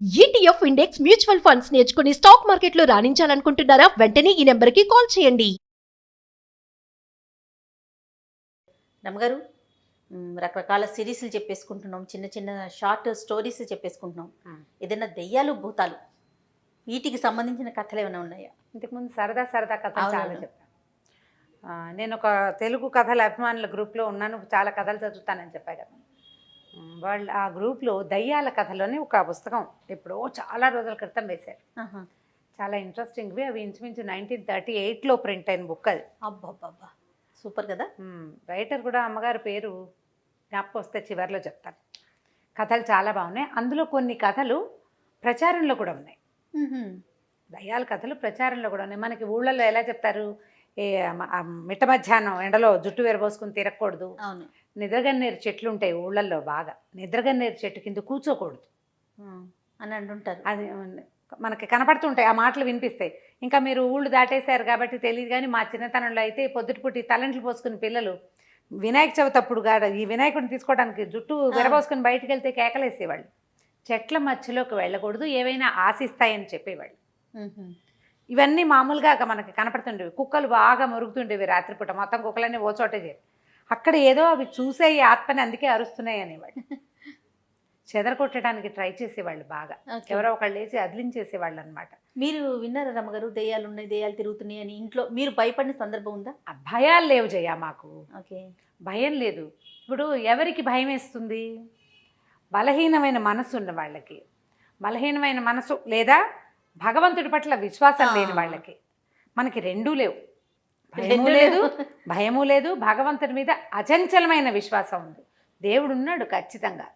ETF index mutual funds నేర్చుకుని stock మార్కెట్లో రాణించాలనుకుంటున్నారా? వెంటనే ఈ నెంబర్కి కాల్ చేయండి. రమగారు, రకరకాల సిరీస్లు చెప్పేసుకుంటున్నాం, చిన్న చిన్న షార్ట్ స్టోరీస్ చెప్పేసుకుంటున్నాం. ఏదైనా దెయ్యాలు భూతాలు వీటికి సంబంధించిన కథలు ఏమైనా ఉన్నాయా? ఇంతకుముందు సరదా సరదా కథలు చాలా అవునవును. చెప్పాను. నేను ఒక తెలుగు కథల అభిమానుల గ్రూప్లో ఉన్నాను, చాలా కథలు చదువుతానని చెప్పా కదా. వాళ్ళు ఆ గ్రూప్లో దయ్యాల కథలోని ఒక పుస్తకం ఎప్పుడో చాలా రోజుల క్రితం వేశారు. ఆహా. చాలా ఇంట్రెస్టింగ్వి. అవి ఇంచుమించు 1938లో ప్రింట్ అయిన బుక్ అది. అబ్బబ్బబ్బా, సూపర్ కదా. రైటర్ కూడా అమ్మగారి పేరు జ్ఞాపకం వస్తే చివరిలో చెప్తాను. కథలు చాలా బాగున్నాయి. అందులో కొన్ని కథలు ప్రచారంలో కూడా ఉన్నాయి. దయ్యాల కథలు ప్రచారంలో కూడా ఉన్నాయి. మనకి ఊళ్ళల్లో ఎలా చెప్తారు, మిట్ట మధ్యాహ్నం ఎండలో జుట్టు విరబోసుకుని తిరగకూడదు, అవును, నిద్రగన్నేరు చెట్లు ఉంటాయి ఊళ్ళల్లో, బాగా నిద్రగన్నేరు చెట్టు కింద కూర్చోకూడదు అని అంటుంటారు. అది మనకి కనపడుతుంటాయి, ఆ మాటలు వినిపిస్తాయి. ఇంకా మీరు ఊళ్ళు దాటేశారు కాబట్టి తెలియదు, కానీ మా చిన్నతనంలో అయితే పొద్దుటిపూటి తలంట్లు పోసుకుని పిల్లలు వినాయక చవితి అప్పుడు ఈ వినాయకుడిని తీసుకోవడానికి జుట్టు విరబోసుకుని బయటకు వెళ్తే కేకలేసేవాళ్ళు. చెట్ల మధ్యలోకి వెళ్ళకూడదు, ఏవైనా ఆశిస్తాయని చెప్పేవాళ్ళు. ఇవన్నీ మామూలుగా మనకి కనపడుతుండేవి. కుక్కలు బాగా మురుగుతుండేవి రాత్రిపూట, మొత్తం కుక్కలన్నీ ఓ చోటే చేరి అక్కడ ఏదో అవి చూసే ఈ ఆత్మని అందుకే అరుస్తున్నాయి అనేవాళ్ళు. చెదరకొట్టడానికి ట్రై చేసేవాళ్ళు బాగా. ఎవరో ఒకళ్ళు లేచి అదిలించేసేవాళ్ళు అనమాట. మీరు విన్నారా రమ్మగారు, దెయ్యాలు ఉన్నాయి, దెయ్యాలు తిరుగుతున్నాయి అని ఇంట్లో మీరు భయపడిన సందర్భం ఉందా? భయాలు లేవు జయ, మాకు ఓకే, భయం లేదు. ఇప్పుడు ఎవరికి భయం వేస్తుంది? బలహీనమైన మనసు ఉన్న వాళ్ళకి, బలహీనమైన మనసు లేదా భగవంతుడి పట్ల విశ్వాసం లేని వాళ్ళకి. మనకి రెండూ లేవు, భయము లేదు, భయము లేదు, భగవంతుడి మీద అచంచలమైన విశ్వాసం ఉంది. దేవుడు ఉన్నాడు, ఖచ్చితంగా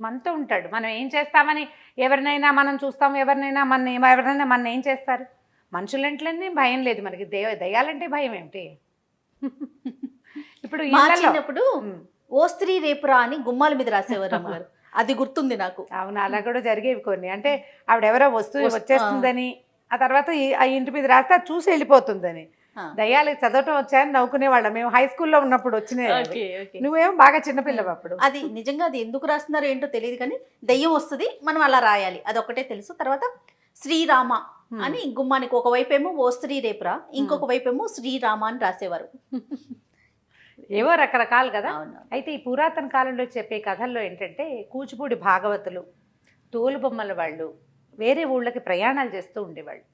మనతో ఉంటాడు. మనం ఏం చేస్తామని ఎవరినైనా మనం చూస్తాం, ఎవరినైనా మన ఏం చేస్తారు? మనుషులంట్లనే భయం లేదు మనకి, దయ్యాలంటే భయం ఏమిటి? ఇప్పుడు చిన్నప్పుడు ఓ స్త్రీ రేపురా అని గుమ్మాల మీద రాసేవారు రమ్మగారు, అది గుర్తుంది నాకు. అవును, అలా కూడా జరిగేవి కొన్ని. అంటే ఆవిడెవరో వచ్చేస్తుందని, ఆ తర్వాత ఆ ఇంటి మీద రాస్తే అది చూసి వెళ్ళిపోతుందని. దయ్యాలకి చదవటం వచ్చాయని నవ్వుకునేవాళ్ళం మేము హై స్కూల్లో ఉన్నప్పుడు వచ్చినాయి. నువ్వేమో బాగా చిన్నపిల్లవు అప్పుడు. అది నిజంగా అది ఎందుకు రాస్తున్నారో ఏంటో తెలియదు, కానీ దయ్యం వస్తుంది, మనం అలా రాయాలి, అదొక్కటే తెలుసు. తర్వాత శ్రీరామ అని గుమ్మానికి ఒకవైపు ఏమో ఓ స్త్రీ రేపురా, ఇంకొక వైపు ఏమో శ్రీరామ అని రాసేవారు. ఏవో రకరకాలు కదా. అయితే ఈ పురాతన కాలంలో చెప్పే కథల్లో ఏంటంటే, కూచిపూడి భాగవతులు, తోలుబొమ్మల వాళ్ళు వేరే ఊళ్ళకి ప్రయాణాలు చేస్తూ ఉండేవాళ్ళు.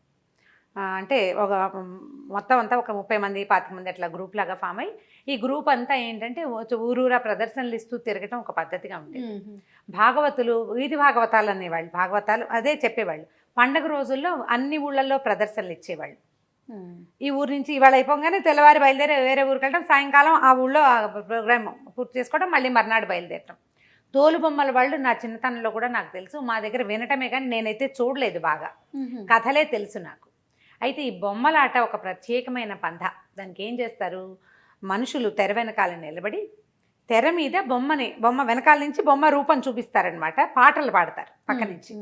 అంటే ఒక మొత్తం అంతా ఒక 30 మంది 25 మంది అట్లా గ్రూప్ లాగా ఫామ్ అయ్యి, ఈ గ్రూప్ అంతా ఏంటంటే ఊరూరా ప్రదర్శనలు ఇస్తూ తిరగటం ఒక పద్ధతిగా ఉండేది. భాగవతులు వీధి భాగవతాలు అనేవాళ్ళు, భాగవతాలు అదే చెప్పేవాళ్ళు. పండగ రోజుల్లో అన్ని ఊళ్ళల్లో ప్రదర్శనలు ఇచ్చేవాళ్ళు. ఈ ఊరు నుంచి ఇవాళ అయిపోగానే తెల్లవారి బయలుదేరి వేరే ఊరికి వెళ్ళడం, సాయంకాలం ఆ ఊళ్ళో ప్రోగ్రామ్ పూర్తి చేసుకోవడం, మళ్ళీ మర్నాడు బయలుదేరటం. తోలుబొమ్మల వాళ్ళు నా చిన్నతనంలో కూడా నాకు తెలుసు. మా దగ్గర వినటమే కానీ నేనైతే చూడలేదు, బాగా కథలే తెలుసు నాకు. అయితే ఈ బొమ్మలాట ఒక ప్రత్యేకమైన పంథ. దానికి ఏం చేస్తారు, మనుషులు తెర వెనకాల నిలబడి తెర మీద బొమ్మ వెనకాల నుంచి బొమ్మ రూపం చూపిస్తారనమాట. పాటలు పాడతారు పక్క నుంచి.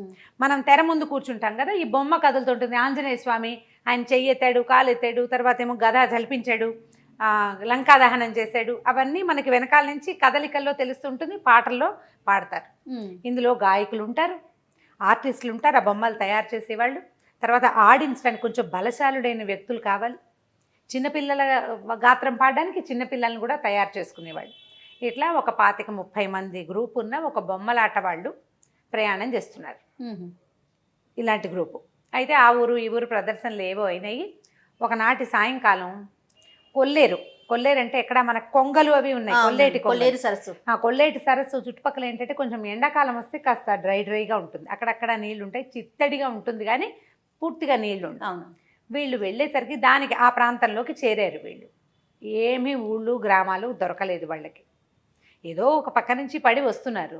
మనం తెర ముందు కూర్చుంటాం కదా, ఈ బొమ్మ కదులుతుంటుంది. ఆంజనేయ స్వామి ఆయన చెయ్యి ఎత్తాడు, కాలు ఎత్తాడు, తర్వాత ఏమో గద జల్పించాడు, లంకా దహనం చేశాడు, అవన్నీ మనకి వెనకాల నుంచి కదలికల్లో తెలుస్తుంటుంది, పాటల్లో పాడతారు. ఇందులో గాయకులు ఉంటారు, ఆర్టిస్టులు ఉంటారు, ఆ బొమ్మలు తయారు చేసేవాళ్ళు. తర్వాత ఆడించడానికి కొంచెం బలశాలుడైన వ్యక్తులు కావాలి. చిన్నపిల్లల గాత్రం పాడడానికి చిన్నపిల్లలను కూడా తయారు చేసుకునేవాళ్ళు. ఇట్లా ఒక 25-30 మంది గ్రూప్ ఉన్న ఒక బొమ్మలాట వాళ్ళు ప్రయాణం చేస్తున్నారు, ఇలాంటి గ్రూపు. అయితే ఆ ఊరు ఈ ఊరు ప్రదర్శనలు ఏవో అయినాయి. ఒకనాటి సాయంకాలం కొల్లేరు అంటే ఎక్కడ మన కొంగలు అవి ఉన్నాయి, కొల్లేరు సరస్సు. కొల్లేటి సరస్సు చుట్టుపక్కల ఏంటంటే కొంచెం ఎండాకాలం వస్తే కాస్త డ్రైగా ఉంటుంది, అక్కడక్కడ నీళ్లు ఉంటాయి, చిత్తడిగా ఉంటుంది, కానీ పూర్తిగా నీళ్లు ఉంటాయి. వీళ్ళు వెళ్ళేసరికి దానికి ఆ ప్రాంతంలోకి చేరారు వీళ్ళు. ఏమీ ఊళ్ళు గ్రామాలు దొరకలేదు వాళ్ళకి. ఏదో ఒక పక్క నుంచి పడి వస్తున్నారు.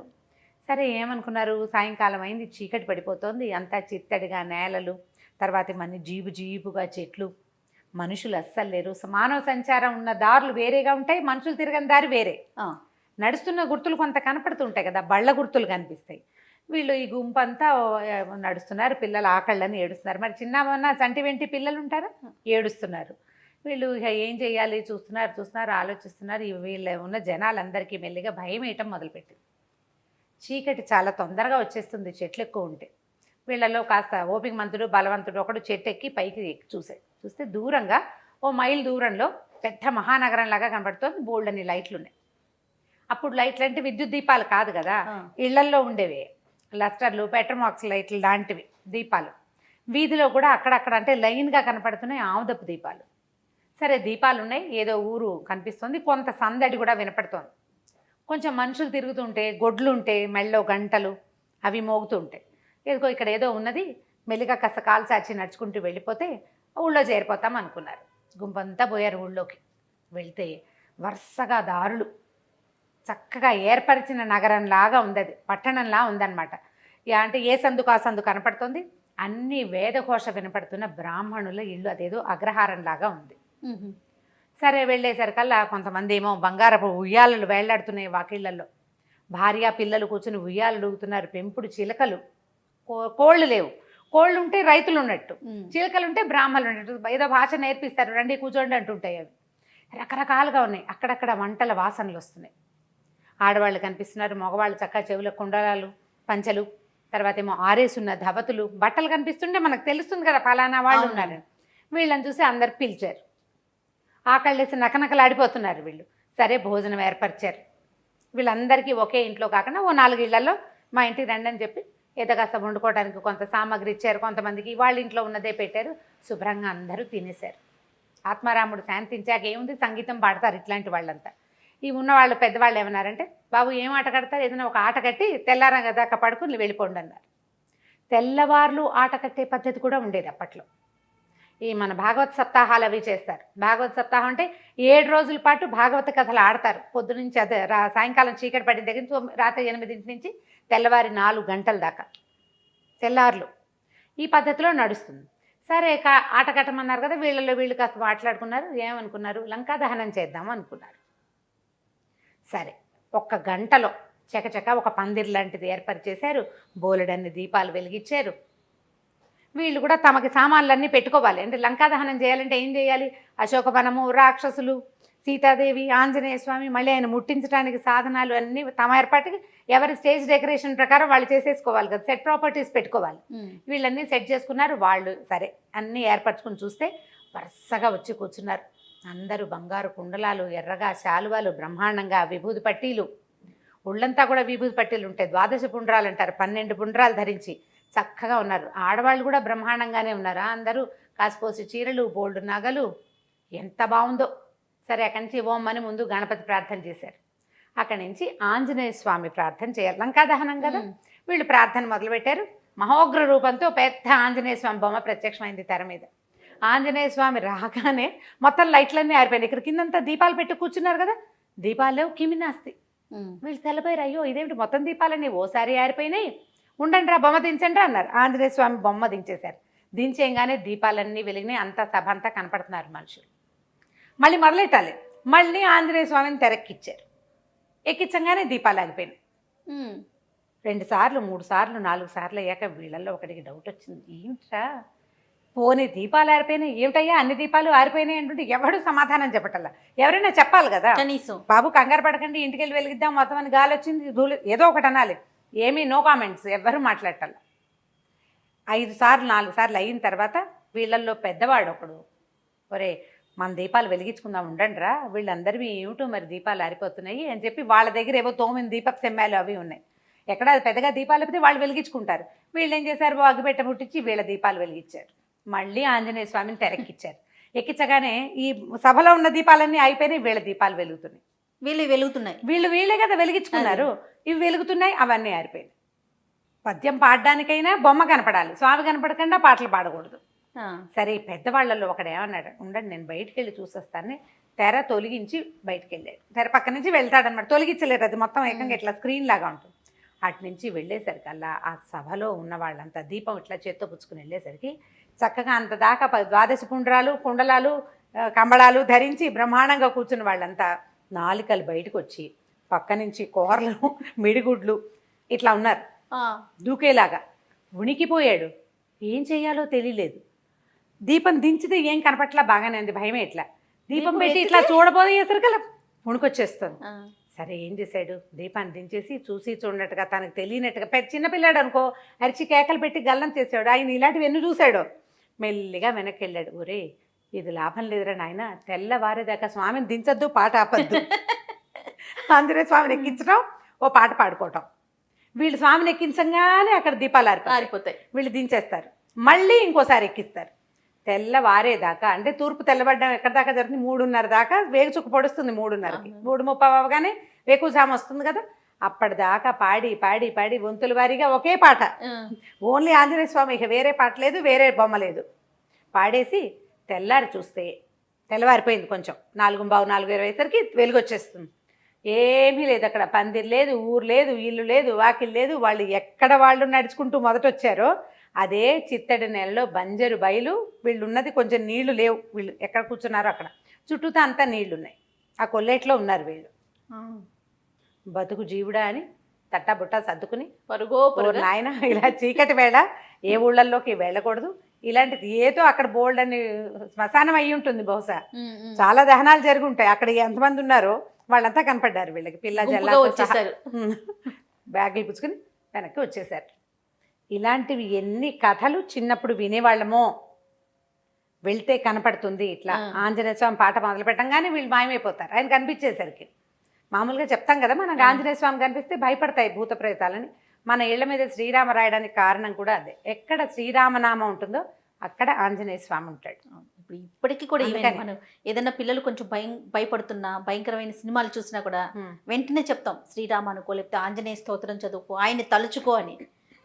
సరే ఏమనుకున్నారు, సాయంకాలం అయింది, చీకటి పడిపోతుంది, అంతా చిత్తడిగా నేలలు, తర్వాత మన జీబుగా చెట్లు, మనుషులు అస్సలు లేరు. మానవ సంచారం ఉన్న దారులు వేరేగా ఉంటాయి, మనుషులు తిరగని దారి వేరే. నడుస్తున్న గుర్తులు కొంత కనపడుతుంటాయి కదా, బళ్ళ గుర్తులు కనిపిస్తాయి. వీళ్ళు ఈ గుంపు అంతా నడుస్తున్నారు, పిల్లలు ఆకళ్ళని ఏడుస్తున్నారు. మరి చిన్న చంటి వెంటి పిల్లలు ఉంటారా, ఏడుస్తున్నారు. వీళ్ళు ఏం చేయాలి చూస్తున్నారు, ఆలోచిస్తున్నారు. వీళ్ళు ఉన్న జనాలందరికీ మెల్లిగా భయం వేయటం మొదలుపెట్టింది. చీకటి చాలా తొందరగా వచ్చేస్తుంది చెట్లు ఎక్కువ ఉంటే. వీళ్ళలో కాస్త ఓపిక మంతుడు బలవంతుడు ఒకడు చెట్టు ఎక్కి పైకి ఎక్కి చూస్తే దూరంగా ఓ మైల్ దూరంలో పెద్ద మహానగరంలాగా కనబడుతోంది. బోల్డ్ అని లైట్లు ఉన్నాయి. అప్పుడు లైట్లు అంటే విద్యుత్ దీపాలు కాదు కదా, ఇళ్లల్లో ఉండేవి లస్టర్లు, పెట్రోమాక్స్ లైట్లు లాంటివి దీపాలు. వీధిలో కూడా అక్కడక్కడ అంటే లైన్గా కనపడుతున్నాయి ఆముదపు దీపాలు. సరే దీపాలు ఉన్నాయి, ఏదో ఊరు కనిపిస్తుంది, కొంత సందడి కూడా వినపడుతోంది. కొంచెం మనుషులు తిరుగుతుంటే, గొడ్లు ఉంటే, మెళ్ళో గంటలు అవి మోగుతూ ఉంటాయి. ఏదో ఇక్కడ ఏదో ఉన్నది, మెల్లిగా కాస్త కాలు చాచి నడుచుకుంటూ వెళ్ళిపోతే ఊళ్ళో చేరిపోతాం అనుకున్నారు. గుంపంతా పోయారు ఊళ్ళోకి. వెళ్తే వరుసగా దారులు, చక్కగా ఏర్పరిచిన నగరంలాగా ఉంది, అది పట్టణంలా ఉందన్నమాట. అంటే ఏ సందుకు ఆ సందు కనపడుతుంది, అన్ని వేదఘోష వినపడుతున్న బ్రాహ్మణుల ఇల్లు, అదేదో అగ్రహారంలాగా ఉంది. సరే వెళ్ళేసరికల్లా కొంతమంది ఏమో బంగారపు ఉయ్యాలలు వేళ్లాడుతున్నాయి వాకిళ్లలో, భార్య పిల్లలు కూర్చుని ఉయ్యాలు ఊగుతున్నారు. పెంపుడు చిలకలు, కోళ్ళు లేవు, కోళ్ళు ఉంటే రైతులు ఉన్నట్టు, చిలకలు ఉంటే బ్రాహ్మణులు ఉన్నట్టు, ఏదో భాష నేర్పిస్తారు, రండి కూర్చోండి అంటుంటాయి. అవి రకరకాలుగా ఉన్నాయి. అక్కడక్కడ వంటల వాసనలు వస్తున్నాయి. ఆడవాళ్ళు కనిపిస్తున్నారు, మగవాళ్ళు చక్కగా చెవుల కుండలాలు, పంచలు, తర్వాత ఏమో ఆరేసున్న ధవతులు, బట్టలు కనిపిస్తుంటే మనకు తెలుస్తుంది కదా ఫలానా వాళ్ళు ఉన్నారు. వీళ్ళని చూసి అందరు పిలిచారు. ఆకళ్ళేసి నకనకలాడిపోతున్నారు వీళ్ళు. సరే భోజనం ఏర్పరిచారు. వీళ్ళందరికీ ఒకే ఇంట్లో కాకుండా ఓ 4 ఇళ్లలో మా ఇంటికి రండి అని చెప్పి ఏదో కాస్త వండుకోవడానికి కొంత సామాగ్రి ఇచ్చారు. కొంతమందికి వాళ్ళ ఇంట్లో ఉన్నదే పెట్టారు. శుభ్రంగా అందరూ తినేశారు. ఆత్మారాముడు శాంతించాక ఏముంది, సంగీతం పాడతారు ఇట్లాంటి వాళ్ళంతా. ఈ ఉన్నవాళ్ళు పెద్దవాళ్ళు ఏమన్నారంటే, బాబు ఏం ఆట కడతారు, ఏదైనా ఒక ఆట కట్టి తెల్లారం దాకా పడుకుని వెళ్ళిపోండి అన్నారు. తెల్లవార్లు ఆట కట్టే పద్ధతి కూడా ఉండేది అప్పట్లో. ఈ మన భాగవత సప్తాహాలు అవి చేస్తారు. భాగవత సప్తాహం అంటే 7 రోజుల పాటు భాగవత కథలు ఆడతారు. పొద్దు నుంచి అదే సాయంకాలం చీకటి పడిన దగ్గర నుంచి రాత్రి 8 నుంచి తెల్లవారి 4 గంటల దాకా తెల్లార్లు ఈ పద్ధతిలో నడుస్తుంది. సరే ఆట కట్టమన్నారు కదా, వీళ్ళలో వీళ్ళు కాస్త మాట్లాడుకున్నారు. ఏమనుకున్నారు, లంకా దహనం చేద్దాం అనుకున్నారు. సరే 1 గంటలో చకచక ఒక పందిరి లాంటిది ఏర్పరిచేశారు. బోలెడన్ని దీపాలు వెలిగించారు. వీళ్ళు కూడా తమకి సామాన్లన్నీ పెట్టుకోవాలి. అంటే లంకా దహనం చేయాలంటే ఏం చేయాలి, అశోకవనము, రాక్షసులు, సీతాదేవి, ఆంజనేయ స్వామి, మళ్ళీ ఆయన ముట్టించడానికి సాధనాలు అన్నీ తమ ఏర్పాటుకి ఎవరి స్టేజ్ డెకరేషన్ ప్రకారం వాళ్ళు చేసేసుకోవాలి కదా, సెట్ ప్రాపర్టీస్ పెట్టుకోవాలి. వీళ్ళన్నీ సెట్ చేసుకున్నారు. వాళ్ళు సరే అన్నీ ఏర్పరచుకుని చూస్తే వరుసగా వచ్చి కూర్చున్నారు. అందరూ బంగారు కుండలాలు, ఎర్రగా శాలువాలు, బ్రహ్మాండంగా విభూది పట్టీలు, ఒళ్ళంతా కూడా విభూది పట్టీలు ఉంటాయి. 12 పుండ్రాలు అంటారు, 12 పుండ్రాలు ధరించి చక్కగా ఉన్నారు. ఆడవాళ్ళు కూడా బ్రహ్మాండంగానే ఉన్నారు. అందరూ కాసిపోసి చీరలు, బోల్డ్ నగలు, ఎంత బాగుందో. సరే అక్కడి నుంచి ఓం అని ముందు గణపతి ప్రార్థన చేశారు. అక్కడి నుంచి ఆంజనేయ స్వామి ప్రార్థన చేయాలి, లంకా దహనం కదా. వీళ్ళు ప్రార్థన మొదలుపెట్టారు. మహోగ్ర రూపంతో పెద్ద ఆంజనేయ స్వామి బొమ్మ ప్రత్యక్షమైంది తెర మీద. ఆంజనేయ స్వామి రాగానే మొత్తం లైట్లన్నీ ఆరిపోయినాయి. ఇక్కడ కిందంతా దీపాలు పెట్టి కూర్చున్నారు కదా, దీపాలు కిమినాస్తి. వీళ్ళు తెల్లపోయారు, అయ్యో ఇదేమిటి మొత్తం దీపాలన్నీ ఓసారి ఆరిపోయినాయి, ఉండండి రా బొమ్మ దించండి అన్నారు. ఆంజనేయ స్వామి బొమ్మ దించేశారు. దించేయగానే దీపాలన్నీ వెలిగినాయి. అంతా సభ అంతా కనపడుతున్నారు మనుషులు. మళ్ళీ మొదలెట్టాలి. మళ్ళీ ఆంజనేయ స్వామిని తెరక్కిచ్చారు. ఎక్కించగానే దీపాలు ఆగిపోయినాయి. 2 సార్లు 3 సార్లు 4 సార్లు అయ్యాక వీళ్ళల్లో ఒకటికి డౌట్ వచ్చింది, ఏమిట్రా పోనీ దీపాలు ఆరిపోయినాయి, ఏమిటయ్యా అన్ని దీపాలు ఆరిపోయినాయి అంటుంటే ఎవడు సమాధానం చెప్పటల్లా. ఎవరైనా చెప్పాలి కదా, కనీసం బాబు కంగారు పడకండి ఇంటికి వెళ్ళి వెలిగిద్దాం, మొత్తం అని గాలి వచ్చింది ఏదో ఒకటి అనాలి. ఏమీ నో కామెంట్స్, ఎవ్వరూ మాట్లాడాల. 5 సార్లు 4 సార్లు అయిన తర్వాత వీళ్ళల్లో పెద్దవాడు ఒకడు, ఒరే మన దీపాలు వెలిగించుకుందాం ఉండండి రా, వీళ్ళందరివి ఏమిటో మరి దీపాలు ఆరిపోతున్నాయి అని చెప్పి వాళ్ళ దగ్గర ఏవో 9 దీపపు సెమ్మాలు అవి ఉన్నాయి. ఎక్కడ పెద్దగా దీపాలు అయిపోతే వాళ్ళు వెలిగించుకుంటారు. వీళ్ళు ఏం చేశారు, అగ్గిపెట్ట ముట్టించి వీళ్ళ దీపాలు వెలిగించారు. మళ్ళీ ఆంజనేయ స్వామిని తెరక్కిచ్చారు. ఎక్కించగానే ఈ సభలో ఉన్న దీపాలన్నీ అయిపోయినాయి, వీళ్ళ దీపాలు వెలుగుతున్నాయి. వీళ్ళే కదా వెలిగించుకున్నారు, ఇవి వెలుగుతున్నాయి, అవన్నీ ఆరిపోయినాయి. పద్యం పాడడానికైనా బొమ్మ కనపడాలి, స్వామి కనపడకుండా పాటలు పాడకూడదు. సరే పెద్దవాళ్ళల్లో ఒకడు ఏమన్నాడు, ఉండండి నేను బయటికి వెళ్ళి చూసేస్తాను. తెర తొలగించి బయటికి వెళ్ళాడు. తెర పక్క నుంచి వెళ్తాడనమాట, తొలగించలేరు, అది మొత్తం ఏకంగా ఇట్లా స్క్రీన్ లాగా ఉంటుంది. అటు నుంచి వెళ్ళేసరికల్లా ఆ సభలో ఉన్న వాళ్ళంతా దీపం ఇట్లా చేత్తో పుచ్చుకుని వెళ్ళేసరికి చక్కగా అంత దాకా 12 పుండ్రాలు, కుండలాలు, కంబళాలు ధరించి బ్రహ్మాండంగా కూర్చున్న వాళ్ళంతా నాలికలు బయటకు వచ్చి పక్క నుంచి కూరలు, మిడిగుడ్లు ఇట్లా ఉన్నారు దూకేలాగా. ఉనికిపోయాడు, ఏం చెయ్యాలో తెలియలేదు. దీపం దించితే ఏం కనపట్లా, బాగానే ఉంది, భయమే. ఇట్లా దీపం పెట్టి ఇట్లా చూడబోయేసరికల్లా ఉణుకొచ్చేస్తుంది. సరే ఏం చేశాడు, దీపాన్ని దించేసి చూసి చూడనట్టుగా తనకు తెలియనట్టుగా చిన్నపిల్లాడు అనుకో అరిచి కేకలు పెట్టి గల్లం చేసాడు. ఆయన ఇలాంటివి ఎన్ని చూశాడు. మెల్లిగా వెనక్కి వెళ్ళాడు. ఒరే ఇది లాభం లేదురా నాయన, తెల్లవారేదాకా స్వామిని దించొద్దు, పాట ఆపద్దు. ఆంజనేయ స్వామిని ఎక్కించడం, ఓ పాట పాడుకోవటం. వీళ్ళు స్వామిని ఎక్కించగానే అక్కడ దీపాలు ఆరిపోతాయి. వీళ్ళు దించేస్తారు, మళ్ళీ ఇంకోసారి ఎక్కిస్తారు. తెల్లవారేదాకా అంటే తూర్పు తెల్లబడ్డం ఎక్కడి దాకా జరుగుతుంది, 3:30 దాకా వేగు చుక్క పొడుస్తుంది. 3:30కి 3:30 అవగానే వేకుజామ వస్తుంది కదా, అప్పటిదాకా పాడి పాడి పాడి వంతుల వారీగా ఒకే పాట. ఓన్లీ ఆంజనేయ స్వామి, ఇక వేరే పాట లేదు, వేరే బొమ్మ లేదు. పాడేసి తెల్లారి చూస్తే తెల్లవారిపోయింది. కొంచెం 4:15 4:20 అయ్యేసరికి వెలుగు వచ్చేస్తుంది. ఏమీ లేదు అక్కడ, పందిరి లేదు, ఊరు లేదు, ఇల్లు లేదు, వాకిల్ లేదు. వాళ్ళు ఎక్కడ వాళ్ళు నడుచుకుంటూ మొదట వచ్చారో అదే చిత్తడి నెలలో బంజరు బయలు. వీళ్ళు ఉన్నది కొంచెం నీళ్లు లేవు, వీళ్ళు ఎక్కడ కూర్చున్నారో అక్కడ చుట్టూతా అంతా నీళ్లు ఉన్నాయి. ఆ కొల్లేట్లో ఉన్నారు వీళ్ళు. బతుకు జీవుడా అని తట్టా బుట్టా సర్దుకుని పరుగో నాయన ఇలా చీకటి వేళ ఏ ఊళ్ళల్లోకి వెళ్ళకూడదు, ఇలాంటిది ఏదో అక్కడ బోల్డ్ అని శ్మశానం అయ్యి ఉంటుంది బహుశా. చాలా దహనాలు జరిగి ఉంటాయి అక్కడ. ఎంతమంది ఉన్నారో వాళ్ళంతా కనపడ్డారు వీళ్ళకి. పిల్ల జల్లా వచ్చేసారు, బ్యాగులు పుచ్చుకుని వెనక్కి వచ్చేసారు. ఇలాంటివి ఎన్ని కథలు చిన్నప్పుడు వినేవాళ్ళమో. వెళ్తే కనపడుతుంది ఇట్లా ఆంజనేయ స్వామి పాట మొదలు పెట్టంగానే వీళ్ళు మాయమైపోతారు ఆయన కనిపించేసరికి. మామూలుగా చెప్తాం కదా మనకు ఆంజనేయ స్వామి కనిపిస్తే భయపడతాయి భూత ప్రేతాలని. మన ఇళ్ల మీద శ్రీరామ రాయడానికి కారణం కూడా అదే. ఎక్కడ శ్రీరామనామం ఉంటుందో అక్కడ ఆంజనేయ స్వామి ఉంటాడు. ఇప్పటికీ కూడా మనం ఏదైనా పిల్లలు కొంచెం భయపడుతున్నా, భయంకరమైన సినిమాలు చూసినా కూడా వెంటనే చెప్తాం శ్రీరామ అనుకో, లేకపోతే ఆంజనేయ స్తోత్రం చదువుకో, ఆయన్ని తలుచుకో అని.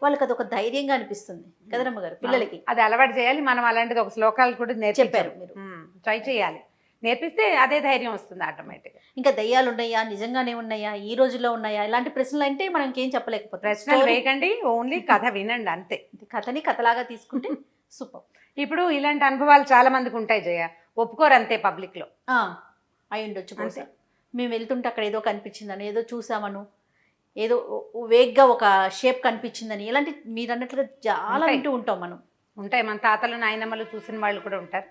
వాళ్ళకి అది ఒక ధైర్యంగా అనిపిస్తుంది కదా రమ్మగారు పిల్లలకి. అది అలవాటు చేయాలి మనం. అలాంటిది ఒక శ్లోకాలు కూడా చెప్పారు మీరు, ట్రై చేయాలి. నేర్పిస్తే అదే ధైర్యం వస్తుంది ఆటోమేటిక్గా. ఇంకా దయ్యాలు ఉన్నాయా, నిజంగానే ఉన్నాయా, ఈ రోజుల్లో ఉన్నాయా, ఇలాంటి ప్రశ్నలు అంటే మనం ఇంకేం చెప్పలేకపోతే. ప్రశ్నలు వేయకండి, ఓన్లీ కథ వినండి అంతే. కథని కథలాగా తీసుకుంటే సూపర్. ఇప్పుడు ఇలాంటి అనుభవాలు చాలా మందికి ఉంటాయి జయ, ఒప్పుకోరు అంతే పబ్లిక్లో. అయి ఉండొచ్చు బహుశా. మేము వెళ్తుంటే అక్కడ ఏదో కనిపించిందని, ఏదో చూసామను, ఏదో వేగ్గా ఒక షేప్ కనిపించిందని, ఇలాంటి మీరు అన్నట్లుగా చాలా వింటూ ఉంటాం మనం. ఉంటాయి, మన తాతలు నాయనమ్మలు చూసిన వాళ్ళు కూడా ఉంటారు.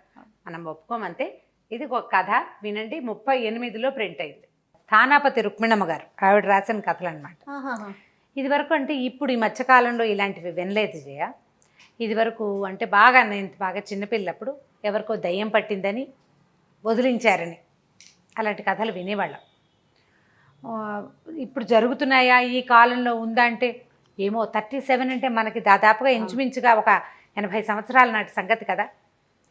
మనం ఒప్పుకోమంతే. ఇది ఒక కథ వినండి. 38లో ప్రింట్ అయింది. స్థానాపతి రుక్మిణమ్మ గారు ఆవిడ రాసిన కథలు అనమాట. ఇది వరకు అంటే ఇప్పుడు ఈ మధ్యకాలంలో ఇలాంటివి వినలేదు జయ. ఇది వరకు అంటే బాగా నేను బాగా చిన్నపిల్లప్పుడు ఎవరికో దయ్యం పట్టిందని వదిలించారని అలాంటి కథలు వినేవాళ్ళం. ఇప్పుడు జరుగుతున్నాయా ఈ కాలంలో ఉందా అంటే ఏమో. 37 అంటే మనకి దాదాపుగా ఇంచుమించుగా ఒక 80 సంవత్సరాల నాటి సంగతి కదా.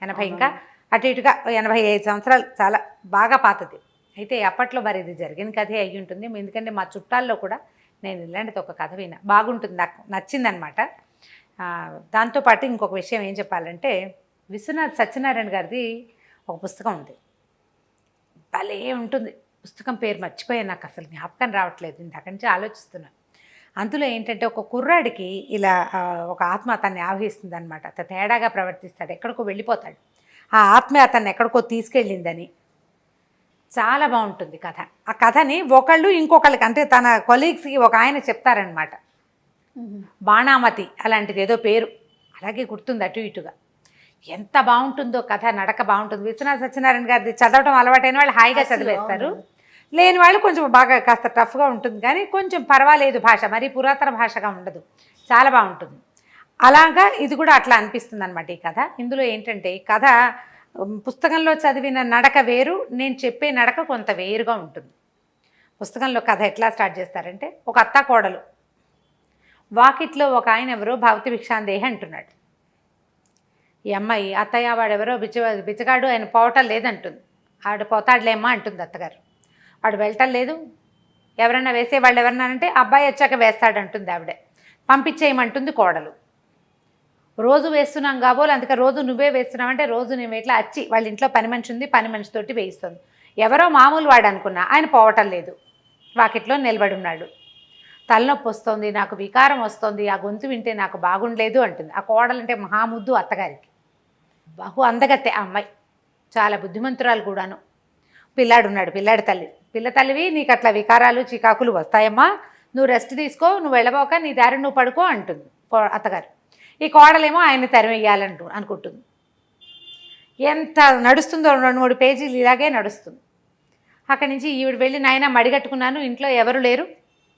80 ఇంకా అటు ఇటుగా 85 సంవత్సరాలు, చాలా బాగా పాతది. అయితే అప్పట్లో మరి ఇది జరిగిన కథే అయ్యి ఉంటుంది. ఎందుకంటే మా చుట్టాల్లో కూడా నేను ఇలాంటిది ఒక కథ విన్నా, బాగుంటుంది, నాకు నచ్చిందనమాట. దాంతోపాటు ఇంకొక విషయం ఏం చెప్పాలంటే, విశ్వనాథ్ సత్యనారాయణ గారిది ఒక పుస్తకం ఉంది, భలే ఉంటుంది. పుస్తకం పేరు మర్చిపోయాను, నాకు అసలు జ్ఞాపకం రావట్లేదు, ఇందాక నుంచి ఆలోచిస్తున్నాను. అందులో ఏంటంటే ఒక కుర్రాడికి ఇలా ఒక ఆత్మ అతన్ని ఆవహిస్తుంది అనమాట. అతను తేడాగా ప్రవర్తిస్తాడు, ఎక్కడికో వెళ్ళిపోతాడు. ఆ ఆత్మ అతన్ని ఎక్కడికో తీసుకెళ్ళిందని. చాలా బాగుంటుంది కథ. ఆ కథని ఒకళ్ళు ఇంకొకళ్ళకి అంటే తన కొలీగ్స్కి ఒక ఆయన చెప్తారనమాట. బాణామతి అలాంటిది ఏదో పేరు, అలాగే గుర్తుంది అటు ఇటుగా. ఎంత బాగుంటుందో కథ, నడక బాగుంటుంది. విశ్వనాథ సత్యనారాయణ గారిది చదవటం అలవాటైన వాళ్ళు హాయిగా చదివేస్తారు, లేని వాళ్ళు కొంచెం బాగా కాస్త టఫ్గా ఉంటుంది, కానీ కొంచెం పర్వాలేదు. భాష మరీ పురాతన భాషగా ఉండదు, చాలా బాగుంటుంది. అలాగా ఇది కూడా అట్లా అనిపిస్తుంది అనమాట ఈ కథ. ఇందులో ఏంటంటే ఈ కథ పుస్తకంలో చదివిన నడక వేరు, నేను చెప్పే నడక కొంత వేరుగా ఉంటుంది. పుస్తకంలో కథ ఎట్లా స్టార్ట్ చేస్తారంటే, ఒక అత్త కోడలు వాకిట్లో ఒక ఆయన ఎవరో భవతి భిక్షాందేహి అంటున్నాడు. ఈ అమ్మాయి అత్తయ్య వాడెవరో బిచ్చగాడు, ఆయన పోవటం లేదంటుంది. ఆవిడ పోతాడులేమ్మా అంటుంది అత్తగారు. వాడు వెళ్ళటం లేదు, ఎవరైనా వేసేవాళ్ళు ఎవరన్నారంటే అబ్బాయి వచ్చాక వేస్తాడంటుంది ఆవిడ. పంపించేయమంటుంది కోడలు. రోజు వేస్తున్నాం కాబోలు, అందుకే రోజు నువ్వే వేస్తున్నావంటే రోజు నేను ఇట్లా వచ్చి వాళ్ళ ఇంట్లో పని మనిషి ఉంది, పని మనిషితోటి వేయిస్తుంది. ఎవరో మామూలు వాడు అనుకున్నా, ఆయన పోవటం లేదు, వాకిట్లో నిలబడి ఉన్నాడు. తలనొప్పి వస్తుంది, నాకు వికారం వస్తుంది, ఆ గొంతు వింటే నాకు బాగుండలేదు అంటుంది. ఆ కోడలంటే మహాముద్దు అత్తగారికి, బహు అందగత్తె ఆ అమ్మాయి, చాలా బుద్ధిమంతురాలు కూడాను. పిల్లాడున్నాడు, పిల్లాడి తల్లి. పిల్ల తల్లివి నీకు అట్లా వికారాలు చికాకులు వస్తాయమ్మా, నువ్వు రెస్ట్ తీసుకో, నువ్వు వెళ్ళబోక నీ దారి నువ్వు పడుకో అంటుంది అత్తగారు. ఈ కోడలేమో ఆయన్ని తరిమేయాలంటూ అనుకుంటుంది. ఎంత నడుస్తుందో 2-3 పేజీలు ఇలాగే నడుస్తుంది. అక్కడి నుంచి ఈవిడ వెళ్ళి నాయన మడిగట్టుకున్నాను, ఇంట్లో ఎవరు లేరు,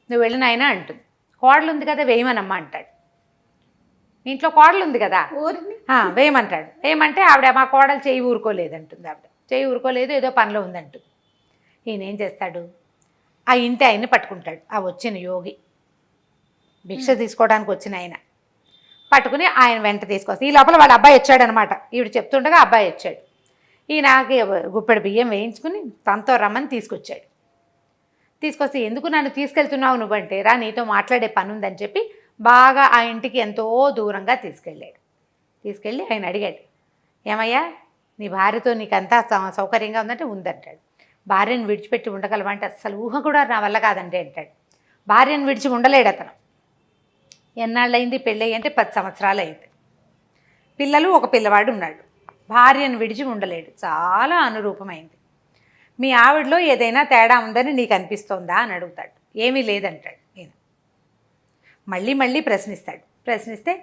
నువ్వు వెళ్ళి నాయన అంటుంది. కోడలు ఉంది కదా వేయమనమ్మా అంటాడు. ఇంట్లో కోడలు ఉంది కదా వేయమంటాడు. వేయమంటే ఆవిడ మా కోడలు చేయి ఊరుకోలేదంటుంది. ఆవిడ చేయి ఊరుకోలేదు, ఏదో పనిలో ఉందంటుంది. ఈయన ఏం చేస్తాడు, ఆ ఇంటి ఆయన్ని పట్టుకుంటాడు. ఆ వచ్చిన యోగి, భిక్ష తీసుకోవడానికి వచ్చిన ఆయన పట్టుకుని ఆయన వెంట తీసుకొస్తాడు. ఈ లోపల వాళ్ళ అబ్బాయి వచ్చాడనమాట. ఈవిడ చెప్తుండగా అబ్బాయి వచ్చాడు. ఈయనకి గుప్పెడు బియ్యం వేయించుకుని తనతో రమ్మని తీసుకొచ్చాడు. తీసుకొస్తే ఎందుకు నన్ను తీసుకెళ్తున్నావు నువ్వంటే, రా నీతో మాట్లాడే పని ఉందని చెప్పి బాగా ఆ ఇంటికి ఎంతో దూరంగా తీసుకెళ్ళాడు. తీసుకెళ్ళి ఆయన అడిగాడు, ఏమయ్యా నీ భార్యతో నీకంతా సౌకర్యంగా ఉందంటే ఉందంటాడు. భార్యను విడిచిపెట్టి ఉండగలవా అంటే అస్సలు ఊహ కూడా నా వల్ల కాదంటే అంటాడు. భార్యను విడిచి ఉండలేడు అతను. ఎన్నాళ్ళయింది పెళ్ళి అంటే 10 సంవత్సరాలు అయింది. పిల్లలు, ఒక పిల్లవాడు ఉన్నాడు. భార్యను విడిచి ఉండలేడు, చాలా అనురూపమైంది. మీ ఆవిడలో ఏదైనా తేడా ఉందని నీకు అనిపిస్తోందా అని అడుగుతాడు. ఏమీ లేదంటాడు. నేను మళ్ళీ మళ్ళీ ప్రశ్నిస్తాడు. ప్రశ్నిస్తే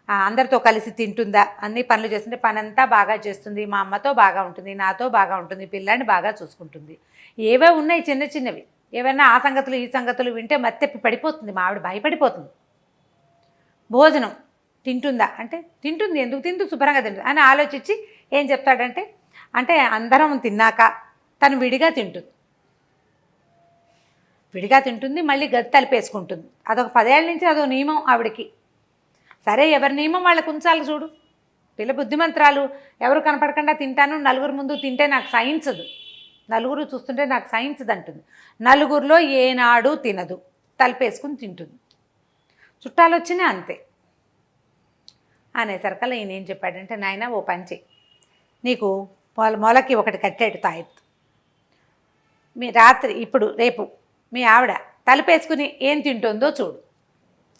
అందరితో కలిసి తింటుందా, అన్ని పనులు చేస్తుంటే పనంతా బాగా చేస్తుంది, మా అమ్మతో బాగా ఉంటుంది, నాతో బాగా ఉంటుంది, పిల్లాన్ని బాగా చూసుకుంటుంది. ఏవో ఉన్నాయి చిన్న చిన్నవి, ఏవైనా ఆ సంగతులు ఈ సంగతులు వింటే మత్తెప్పి పడిపోతుంది, మా ఆవిడ భయపడిపోతుంది. భోజనం తింటుందా అంటే తింటుంది, ఎందుకు తింటూ శుభ్రంగా తింటుంది అని ఆలోచించి ఏం చెప్తాడంటే, అంటే అందరం తిన్నాక తను విడిగా తింటుంది, విడిగా తింటుంది, మళ్ళీ గది తలిపేసుకుంటుంది. అదొక 10 ఏళ్ళ నుంచి అదొక నియమం ఆవిడకి. సరే ఎవరి నియమం వాళ్ళకు ఉంచాలి చూడు. పిల్ల బుద్ధిమంత్రాలు, ఎవరు కనపడకుండా తింటాను, నలుగురు ముందు తింటే నాకు సహించదు, నలుగురు చూస్తుంటే నాకు సహించదు అంటుంది. నలుగురిలో ఏనాడు తినదు, తలిపేసుకుని తింటుంది. చుట్టాలు వచ్చినా అంతే. అనేసరికల్లా ఈయన ఏం చెప్పాడంటే, నాయన ఓ పంచి, నీకు మొలకి ఒకటి కట్టాడు తాయెత్తు. మీ రాత్రి ఇప్పుడు రేపు మీ ఆవిడ తలుపేసుకుని ఏం తింటుందో చూడు,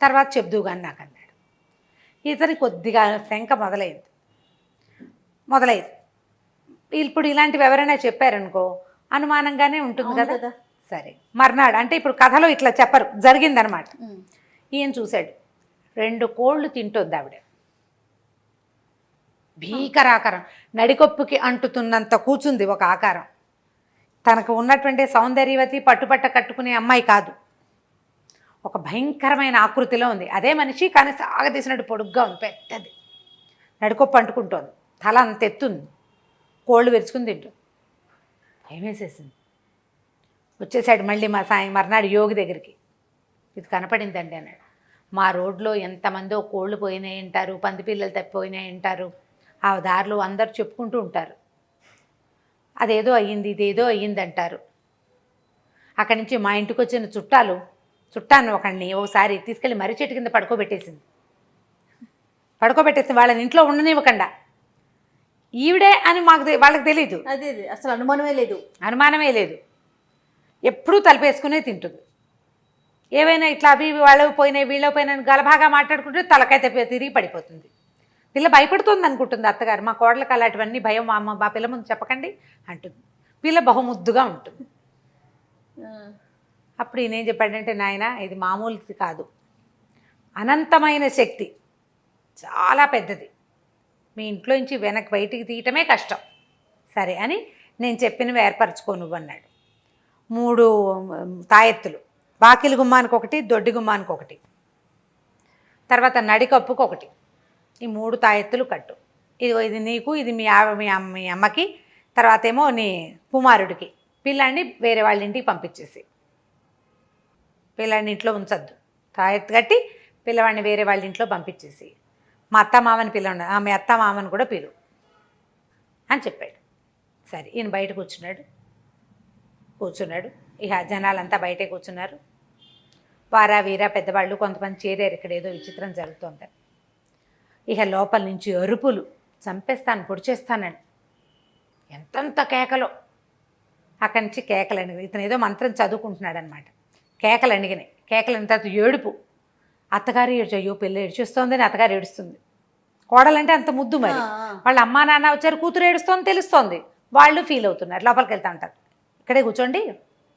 తర్వాత చెప్దువు కానీ నాకు అన్నాడు. ఇతని కొద్దిగా శంక మొదలైంది. ఇప్పుడు ఇలాంటివి ఎవరైనా చెప్పారనుకో అనుమానంగానే ఉంటుంది కదా. సరే మర్నాడు, అంటే ఇప్పుడు కథలో ఇట్లా చెప్పరు, జరిగిందనమాట. ఈయన చూశాడు, 2 కోళ్ళు తింటుంది ఆవిడ. భీకరాకారం, నడికొప్పుకి అంటుతున్నంత కూర్చుంది ఒక ఆకారం. తనకు ఉన్నటువంటి సౌందర్యవతి పట్టుపట్ట కట్టుకునే అమ్మాయి కాదు, ఒక భయంకరమైన ఆకృతిలో ఉంది. అదే మనిషి కానీ సాగదీసినట్టు పొడుగ్గా ఉంది, పెద్దది, నడికొప్పు అంటుకుంటోంది, తల అంత ఎత్తుంది, కోళ్ళు విరుచుకుని తింటుంది. భయం వేసేసింది. వచ్చేసాడు మళ్ళీ మర్నాడు యోగి దగ్గరికి. ఇది కనపడిందండి అన్నాడు. మా రోడ్లో ఎంతమందో కోళ్ళు పోయినాయి అంటారు, పంది పిల్లలు తప్పిపోయినాయి అంటారు, ఆ దారిలో అందరూ చెప్పుకుంటూ ఉంటారు, అదేదో అయ్యింది ఇదేదో అయ్యింది అంటారు. అక్కడి నుంచి మా ఇంటికి వచ్చిన చుట్టాన్ని ఒకడిని ఒకసారి తీసుకెళ్ళి మర్రి చెట్టు కింద పడుకోబెట్టేసింది. వాళ్ళని ఇంట్లో ఉండనివ్వకుండా. ఈవిడే అని వాళ్ళకి తెలీదు, అదే అసలు అనుమానమే లేదు. ఎప్పుడూ తలపేసుకునే తింటుంది. ఏవైనా ఇట్లా అవి వాళ్ళవి పోయినాయి వీళ్ళవి పోయినాయి గలభాగా మాట్లాడుకుంటే తలకాయ తిరిగి పడిపోతుంది. పిల్ల భయపడుతుంది అనుకుంటుంది అత్తగారు, మా కోడలకు అలాంటివన్నీ భయం, మా పిల్ల ముందు చెప్పకండి అంటుంది. పిల్ల బహుముద్దుగా ఉంటుంది. అప్పుడు ఈయన ఏం చెప్పాడంటే, నాయన ఇది మామూలుది కాదు, అనంతమైన శక్తి, చాలా పెద్దది, మీ ఇంట్లో నుంచి బయటికి తీయటమే కష్టం. సరే అని నేను చెప్పినవి ఏర్పరచుకో నువ్వు అన్నాడు. 3 తాయెత్తులు, వాకిలి గుమ్మానికి ఒకటి, దొడ్డి గుమ్మానికి ఒకటి, తర్వాత నడికప్పుకు ఒకటి, ఈ 3 తాయెత్తులు కట్టు. ఇది నీకు, ఇది మీ అమ్మకి, తర్వాత ఏమో నీ కుమారుడికి. పిల్లాడిని వేరే వాళ్ళ ఇంటికి పంపించేసి, పిల్లాడిని ఇంట్లో ఉంచద్దు, తాయెత్తు కట్టి పిల్లవాడిని వేరే వాళ్ళ ఇంట్లో పంపించేసి, మా అత్తమామని పిల్లవాడిని మీ అత్తమామని కూడా పిలు అని చెప్పాడు. సరే ఈయన బయట కూర్చున్నాడు. ఇక జనాలంతా బయటే కూర్చున్నారు. వారా వీరా పెద్దవాళ్ళు కొంతమంది చేరారు. ఇక్కడ ఏదో విచిత్రం జరుగుతుంది. ఇక లోపల నుంచి అరుపులు, చంపేస్తాను పొడిచేస్తానని ఎంతంత కేకలో. అక్కడి నుంచి కేకలు అణిగినాయి. ఇతను ఏదో మంత్రం చదువుకుంటున్నాడు అనమాట. కేకలు అణిగినాయి. కేకలు అయిన తర్వాత ఏడుపు. అత్తగారు అయ్యో పిల్ల ఏడ్చేస్తోందని అత్తగారు ఏడుస్తుంది. కోడలంటే అంత ముద్దు. మరి వాళ్ళ అమ్మా నాన్న వచ్చారు, కూతురు ఏడుస్తోంది తెలుస్తోంది, వాళ్ళు ఫీల్ అవుతున్నారు. లోపలికి వెళ్తా ఉంటారు. ఇక్కడే కూర్చోండి,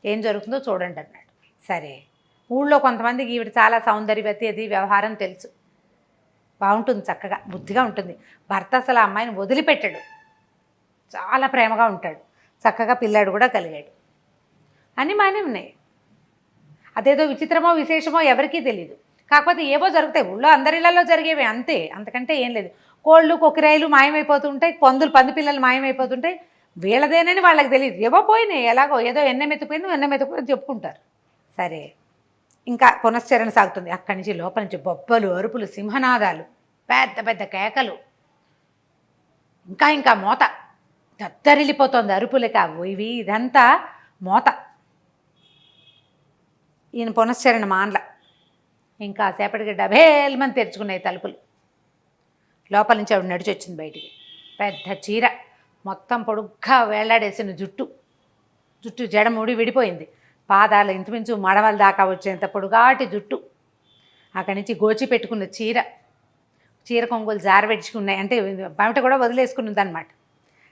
ఏం జరుగుతుందో చూడండి అన్నాడు. సరే ఊళ్ళో కొంతమందికి ఈవిడ చాలా సౌందర్యవతి, అది వ్యవహారం తెలుసు, బాగుంటుంది, చక్కగా బుద్ధిగా ఉంటుంది. భర్త అసలు ఆ అమ్మాయిని వదిలిపెట్టాడు, చాలా ప్రేమగా ఉంటాడు, చక్కగా పిల్లాడు కూడా కలిగాడు. అన్నీ బాగానే ఉన్నాయి. అదేదో విచిత్రమో విశేషమో ఎవరికీ తెలియదు. కాకపోతే ఏవో జరుగుతాయి, ఊళ్ళో అందరిళ్లలో జరిగేవి అంతే, అంతకంటే ఏం లేదు. కోళ్ళు కొక్కిరాయిలు మాయమైపోతుంటాయి, పంది పిల్లలు మాయమైపోతుంటాయి. వీళ్ళదేనని వాళ్ళకి తెలియదు, ఏవో పోయినాయి, ఎలాగో ఏదో ఎన్నెమెత్తుకుపోయింది చెప్పుకుంటారు. సరే, ఇంకా పునశ్చరణ సాగుతుంది. అక్కడి నుంచి లోపల నుంచి బొబ్బలు, అరుపులు, సింహనాదాలు, పెద్ద పెద్ద కేకలు, ఇంకా మోత దద్దరిల్లిపోతుంది అరుపులకి. ఇవి ఇదంతా మోత. ఈయన పునశ్చరణ మాన్ల. ఇంకా సేపటికి డబేల్మని తెరుచుకున్నాయి తలుపులు. లోపల నుంచి ఆవిడ నడిచి వచ్చింది బయటికి. పెద్ద చీర, మొత్తం పొడుగ్గా వేళ్లాడేసిన జుట్టు జడముడి విడిపోయింది. పాదాలు ఇంచుమించు మడవల దాకా వచ్చేంత పొడుగాటి జుట్టు. అక్కడి నుంచి గోచి పెట్టుకున్న చీర కొంగులు జారబెట్టుకున్నాయి, అంటే బయట కూడా వదిలేసుకున్నది అనమాట.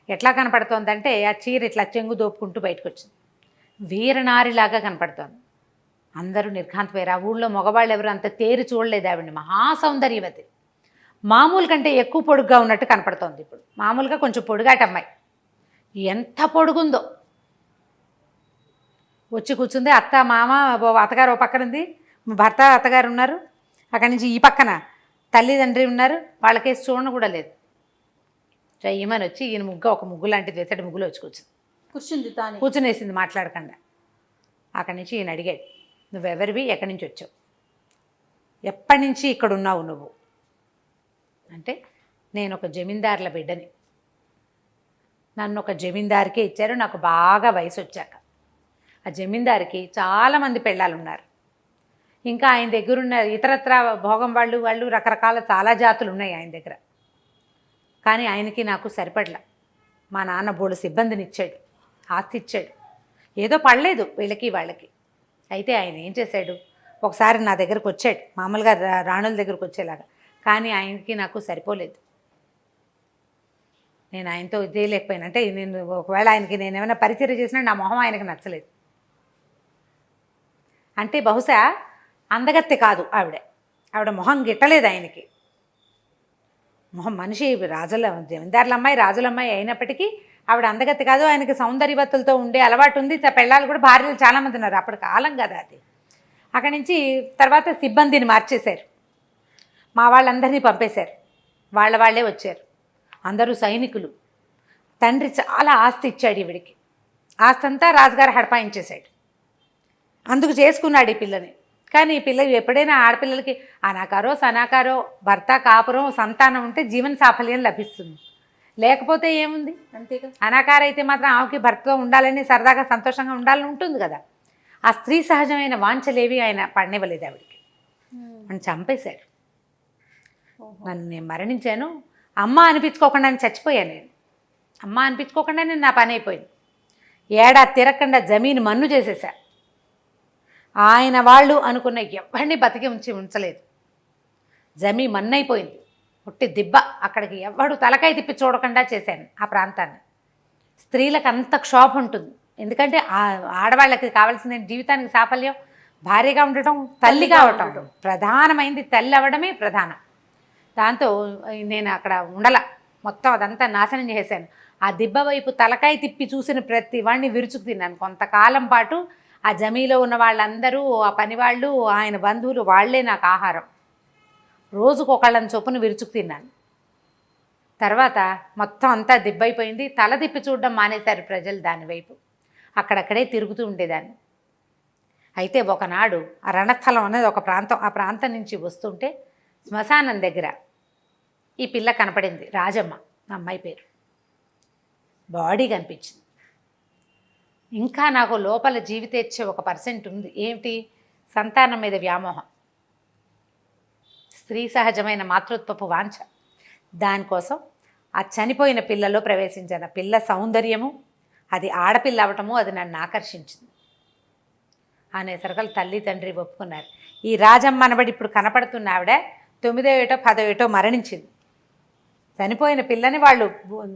ఎట్లా కనపడుతోందంటే ఆ చీర ఇట్లా చెంగు దోపుకుంటూ బయటకు వచ్చింది. వీరనారిలాగా కనపడుతోంది. అందరూ నిర్ఘాంతపోయారు. ఆ ఊళ్ళో మగవాళ్ళు ఎవరు అంత తేరి చూడలేదు ఆవిడని. మహాసౌందర్యవతి, మామూలు కంటే ఎక్కువ పొడుగ్గా ఉన్నట్టు కనపడుతోంది. ఇప్పుడు మామూలుగా కొంచెం పొడుగాటి అమ్మాయి, ఎంత పొడుగుందో. వచ్చి కూర్చుంది. అత్త మామ అత్తగారు ఓ పక్కన ఉంది, భర్త అత్తగారు ఉన్నారు. అక్కడి నుంచి ఈ పక్కన తల్లిదండ్రి ఉన్నారు. వాళ్ళకేసి చూడను కూడా లేదు. చెయ్యమని వచ్చి ఈయన ఒక ముగ్గు లాంటిది వేసాడు. ముగ్గులో వచ్చి కూర్చునేసింది మాట్లాడకుండా. అక్కడి నుంచి ఈయన అడిగాడు, నువ్వెవరివి, ఎక్కడి నుంచి వచ్చావు, ఎప్పటి నుంచి ఇక్కడ ఉన్నావు నువ్వు అంటే, నేను ఒక జమీందారుల బిడ్డని, నన్ను ఒక జమీందారికే ఇచ్చారు నాకు బాగా వయసు వచ్చాక. ఆ జమీందారికి చాలామంది పెళ్ళాలు ఉన్నారు. ఇంకా ఆయన దగ్గరున్న ఇతరత్ర భోగం వాళ్ళు రకరకాల చాలా జాతులు ఉన్నాయి ఆయన దగ్గర. కానీ ఆయనకి నాకు సరిపడలా. మా నాన్న బోడు సిబ్బందిని ఇచ్చాడు, ఆస్తి ఇచ్చాడు, ఏదో పడలేదు వీళ్ళకి వాళ్ళకి. అయితే ఆయన ఏం చేశాడు, ఒకసారి నా దగ్గరకు వచ్చాడు, మామూలుగా రాణుల దగ్గరకు వచ్చేలాగా. కానీ ఆయనకి నాకు సరిపోలేదు. నేను ఆయనతో ఇదే లేకపోయాను. అంటే నేను ఒకవేళ ఆయనకి నేను ఏమైనా పరిచయం చేసినా నా మొహం ఆయనకు నచ్చలేదు. అంటే బహుశా అందగత్తె కాదు ఆవిడ మొహం గిట్టలేదు ఆయనకి. మొహం మనిషి జమీందారుల అమ్మాయి, రాజుల అమ్మాయి అయినప్పటికీ ఆవిడ అందగత్తె కాదు. ఆయనకి సౌందర్యవతులతో ఉండే అలవాటు ఉంది. పెళ్ళాలు కూడా భార్యలు చాలామంది ఉన్నారు. అప్పటి కాలం కదా అది. అక్కడి నుంచి తర్వాత సిబ్బందిని మార్చేశారు, మా వాళ్ళందరినీ పంపేశారు. వాళ్ళే వచ్చారు, అందరూ సైనికులు. తండ్రి చాలా ఆస్తి ఇచ్చాడు ఈవిడికి. ఆస్తి అంతా రాజుగారు హడపాయించేశాడు. అందుకు చేసుకున్నాడు ఈ పిల్లని. కానీ ఈ పిల్ల ఎప్పుడైనా ఆడపిల్లలకి అనాకారో సనాకారో భర్త కాపురం సంతానం ఉంటే జీవన సాఫల్యం లభిస్తుంది. లేకపోతే ఏముంది, అంతేగా. అనాకార అయితే మాత్రం ఆమెకి భర్తతో ఉండాలని, సరదాగా సంతోషంగా ఉండాలని ఉంటుంది కదా. ఆ స్త్రీ సహజమైన వాంఛలేవి ఆయన పడనివ్వలేదు ఆవిడికి. అని చంపేశాడు. నేను మరణించాను, అమ్మ అనిపించుకోకుండా చచ్చిపోయాను. నేను అమ్మ అనిపించుకోకుండా నా పని అయిపోయింది. ఏడాది తిరగకుండా జమీన్ మన్ను చేసేసా. ఆయన వాళ్ళు అనుకున్న ఎవరిని బతికి ఉంచలేదు. జమీ మన్నైపోయింది, ఒట్టి దిబ్బ. అక్కడికి ఎవడు తలకాయ తిప్పి చూడకుండా చేశాను ఆ ప్రాంతాన్ని. స్త్రీలకు అంత క్షోభ ఉంటుంది. ఎందుకంటే ఆడవాళ్ళకి కావాల్సిన జీవితానికి సాఫల్యం, భార్యగా ఉండటం, తల్లి కావటం ప్రధానమైంది. తల్లి అవ్వడమే ప్రధానం. దాంతో నేను అక్కడ మొత్తం అదంతా నాశనం చేశాను. ఆ దిబ్బ వైపు తలకాయ తిప్పి చూసిన ప్రతి వాడిని విరుచుకు తిన్నాను. కొంతకాలం పాటు ఆ జమీలో ఉన్న వాళ్ళందరూ, ఆ పనివాళ్ళు, ఆయన బంధువులు, వాళ్లే నాకు ఆహారం. రోజుకు ఒకళ్ళని చొప్పున విరుచుకు తిన్నాను. తర్వాత మొత్తం అంతా దిబ్బైపోయింది. తల తిప్పి చూడడం మానేశారు ప్రజలు దానివైపు. అక్కడక్కడే తిరుగుతూ ఉండేదాన్ని. అయితే ఒకనాడు ఆ రణస్థలం అనేది ఒక ప్రాంతం, ఆ ప్రాంతం నుంచి వస్తుంటే శ్మశానం దగ్గర ఈ పిల్ల కనపడింది. రాజమ్మ అమ్మాయి పేరు. బాడీ కనిపించింది. ఇంకా నాకు లోపల జీవితేచ్ఛ 1% ఉంది. ఏమిటి? సంతానం మీద వ్యామోహం, స్త్రీ సహజమైన మాతృత్వపు వాంఛ. దానికోసం ఆ చనిపోయిన పిల్లలో ప్రవేశించాను. పిల్ల సౌందర్యము, అది ఆడపిల్ల అవటము, అది నన్ను ఆకర్షించింది అనేసరికలు తల్లి తండ్రి ఒప్పుకున్నారు. ఈ రాజమ్మ అనబడి ఇప్పుడు కనపడుతున్న ఆవిడ 9వ ఏటో 10వ ఏటో మరణించింది. చనిపోయిన పిల్లని వాళ్ళు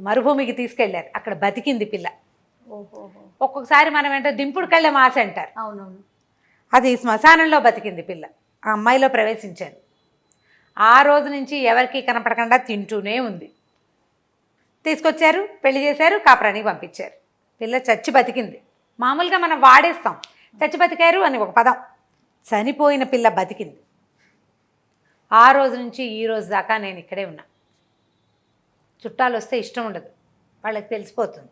మరుభూమికి తీసుకెళ్లారు. అక్కడ బతికింది పిల్ల. ఒక్కొక్కసారి మనం ఏంటో దింపుడు కళ్ళెం ఆశ అంటారు. అవునవును. అది శ్మశానంలో బతికింది పిల్ల. ఆ అమ్మాయిలో ప్రవేశించాను. ఆ రోజు నుంచి ఎవరికి కనపడకుండా తింటూనే ఉంది. తీసుకొచ్చారు, పెళ్లి చేశారు, కాపురానికి పంపించారు. పిల్ల చచ్చి బతికింది. మామూలుగా మనం వాడేస్తాం, చచ్చి బతికారు అని ఒక పదం. చనిపోయిన పిల్ల బతికింది. ఆ రోజు నుంచి ఈ రోజు దాకా నేను ఇక్కడే ఉన్నా. చుట్టాలు వస్తే ఇష్టం ఉండదు, వాళ్ళకి తెలిసిపోతుంది.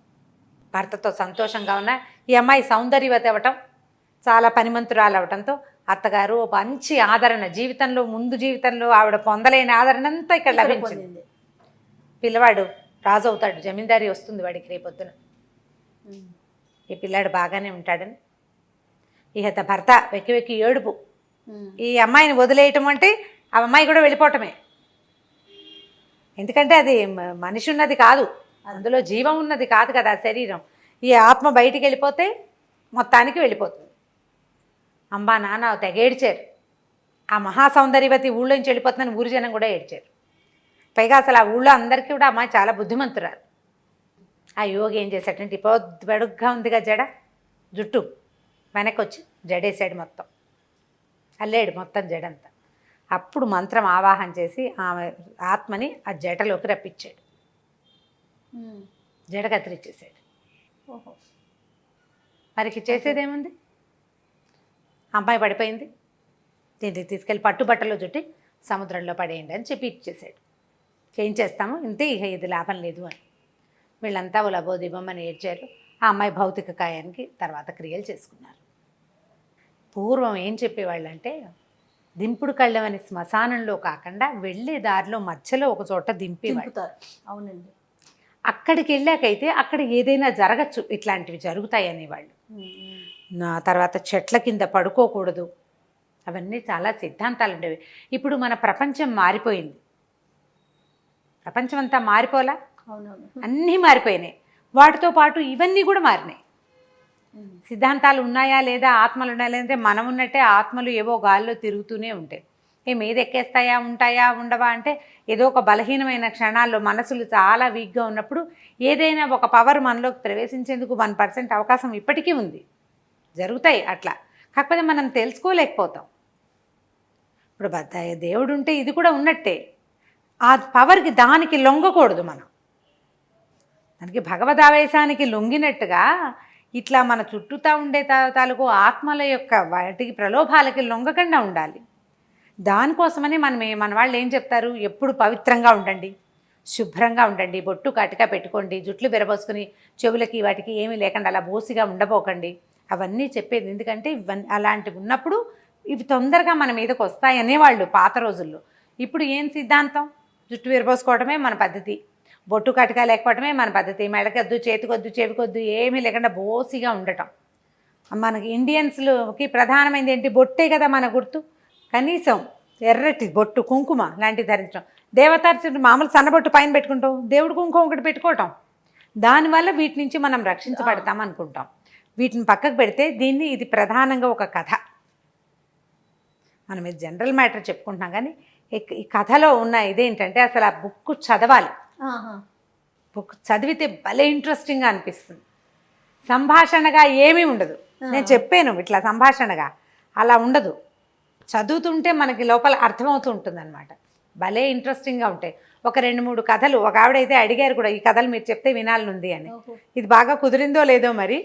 భర్తతో సంతోషంగా ఉన్న ఈ అమ్మాయి సౌందర్యవతి అవ్వటం, చాలా పనిమంతురాలు అవటంతో అత్తగారు మంచి ఆదరణ, జీవితంలో ముందు జీవితంలో ఆవిడ పొందలేని ఆదరణ అంతా ఇక్కడ లభించింది. పిల్లవాడు రాజు అవుతాడు, జమీందారీ వస్తుంది వాడికి రేపొద్దున. ఈ పిల్లాడు బాగానే ఉంటాడని ఇక భర్త వెక్కి వెక్కి ఏడుపు. ఈ అమ్మాయిని వదిలేయటం అంటే ఆ అమ్మాయి కూడా వెళ్ళిపోవటమే. ఎందుకంటే అది మనిషి ఉన్నది కాదు, అందులో జీవం ఉన్నది కాదు కదా శరీరం. ఈ ఆత్మ బయటికి వెళ్ళిపోతే మొత్తానికి వెళ్ళిపోతుంది. అమ్మా నాన్న తెగేడ్చారు. ఆ మహాసౌందర్యవతి ఊళ్ళోంచి వెళ్ళిపోతుందని ఊరి జనం కూడా ఏడ్చారు. పైగా అసలు ఆ ఊళ్ళో అందరికీ కూడా అమ్మాయి చాలా బుద్ధిమంతురాలు. ఆ యోగి ఏం చేశాడంటే బడుగ్గా ఉందిగా జడ, జుట్టు వెనక్కి వచ్చి జడేసాడు, మొత్తం అల్లేడు మొత్తం జడంతా. అప్పుడు మంత్రం ఆవాహన చేసి ఆమె ఆత్మని ఆ జటలోకి రప్పించాడు, జడ కత్తిరించేసాడు. మరికి చేసేదేముంది? అమ్మాయి పడిపోయింది, దీన్ని తీసుకెళ్ళి పట్టుబట్టలో చుట్టి సముద్రంలో పడేయండి అని చెప్పి ఇచ్చేసాడు. ఏం చేస్తాము, ఇంతే, ఇక ఇది లాభం లేదు అని వీళ్ళంతా లబోదిబొమ్మని ఏడ్చారు. ఆ అమ్మాయి భౌతిక కాయానికి తర్వాత క్రియలు చేసుకున్నారు. పూర్వం ఏం చెప్పేవాళ్ళంటే దింపుడు కళ్ళం అని శ్మశానంలో కాకుండా వెళ్ళే దారిలో మధ్యలో ఒక చోట దింపేవాళ్ళు. అవునండి. అక్కడికి వెళ్ళాకైతే అక్కడ ఏదైనా జరగచ్చు, ఇట్లాంటివి జరుగుతాయి అనేవాళ్ళు. నా తర్వాత చెట్ల కింద పడుకోకూడదు, అవన్నీ చాలా సిద్ధాంతాలు ఉండేవి. ఇప్పుడు మన ప్రపంచం మారిపోయింది, ప్రపంచం అంతా మారిపోలా, అన్నీ మారిపోయినాయి. వాటితో పాటు ఇవన్నీ కూడా మారినాయి. సిద్ధాంతాలు ఉన్నాయా లేదా, ఆత్మలు ఉన్నాయా లేదంటే మనం ఉన్నట్టే ఆత్మలు ఏవో గాల్లో తిరుగుతూనే ఉంటాయి. మీద ఎక్కేస్తాయా, ఉంటాయా, ఉండవా అంటే ఏదో ఒక బలహీనమైన క్షణాల్లో మనసులు చాలా వీక్గా ఉన్నప్పుడు ఏదైనా ఒక పవర్ మనలోకి ప్రవేశించేందుకు 1% అవకాశం ఇప్పటికీ ఉంది, జరుగుతాయి అట్లా. కాకపోతే మనం తెలుసుకోలేకపోతాం. ఇప్పుడు దేవుడు ఉంటే ఇది కూడా ఉన్నట్టే, ఆ పవర్కి దానికి లొంగకూడదు మనం. దానికి భగవదావేశానికి లొంగినట్టుగా ఇట్లా మన చుట్టూతా ఉండే తాలూకు ఆత్మల యొక్క వాటికి ప్రలోభాలకి లొంగకుండా ఉండాలి. దానికోసమని మన వాళ్ళు ఏం చెప్తారు, ఎప్పుడు పవిత్రంగా ఉండండి, శుభ్రంగా ఉండండి, బొట్టు కాటిగా పెట్టుకోండి, జుట్లు విరబోసుకుని చెవులకి వాటికి ఏమీ లేకుండా అలా బోసిగా ఉండబోకండి, అవన్నీ చెప్పేది. ఎందుకంటే ఇవన్నీ అలాంటివి ఉన్నప్పుడు ఇవి తొందరగా మన మీదకి వస్తాయి అనేవాళ్ళు పాత రోజుల్లో. ఇప్పుడు ఏం సిద్ధాంతం, జుట్టు విరబోసుకోవడమే మన పద్ధతి, బొట్టు కాటిగా లేకపోవడమే మన పద్ధతి, మెడకొద్దు, చేతికొద్దు, చెవికొద్దు, ఏమీ లేకుండా బోసిగా ఉండటం. మనకి ఇండియన్స్కి ప్రధానమైనది ఏంటి, బొట్టే కదా మన గుర్తు. కనీసం ఎర్రటి బొట్టు, కుంకుమ లాంటివి ధరించడం. దేవతార్చన మామూలు సన్నబొట్టు పైన పెట్టుకుంటాం, దేవుడు కుంకుమ ఒకటి పెట్టుకోవటం. దానివల్ల వీటి నుంచి మనం రక్షించబడతాం అనుకుంటాం. వీటిని పక్కకు పెడితే ఇది ప్రధానంగా ఒక కథ. మనం ఇది జనరల్ మ్యాటర్ చెప్పుకుంటున్నాం, కానీ ఈ కథలో ఉన్న ఇదేంటంటే అసలు ఆ బుక్ చదవాలి. బుక్ చదివితే భలే ఇంట్రెస్టింగ్గా అనిపిస్తుంది. సంభాషణగా ఏమీ ఉండదు, నేను చెప్పాను ఇట్లా సంభాషణగా, అలా ఉండదు. చదువుతుంటే మనకి లోపల అర్థమవుతూ ఉంటుంది అనమాట. భలే ఇంట్రెస్టింగ్గా ఉంటాయి. ఒక 2-3 కథలు, ఒక ఆవిడైతే అడిగారు కూడా, ఈ కథలు మీరు చెప్తే వినాలనుంది అని. ఇది బాగా కుదిరిందో లేదో మరి,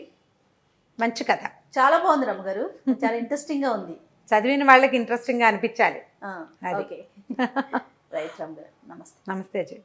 మంచి కథ, చాలా బాగుంది రమ్మగారు, చాలా ఇంట్రెస్టింగ్గా ఉంది. చదివిన వాళ్ళకి ఇంట్రెస్టింగ్గా అనిపించాలి. ఓకే రైట్ రమ్మగారు, నమస్తే. నమస్తే అజయ్.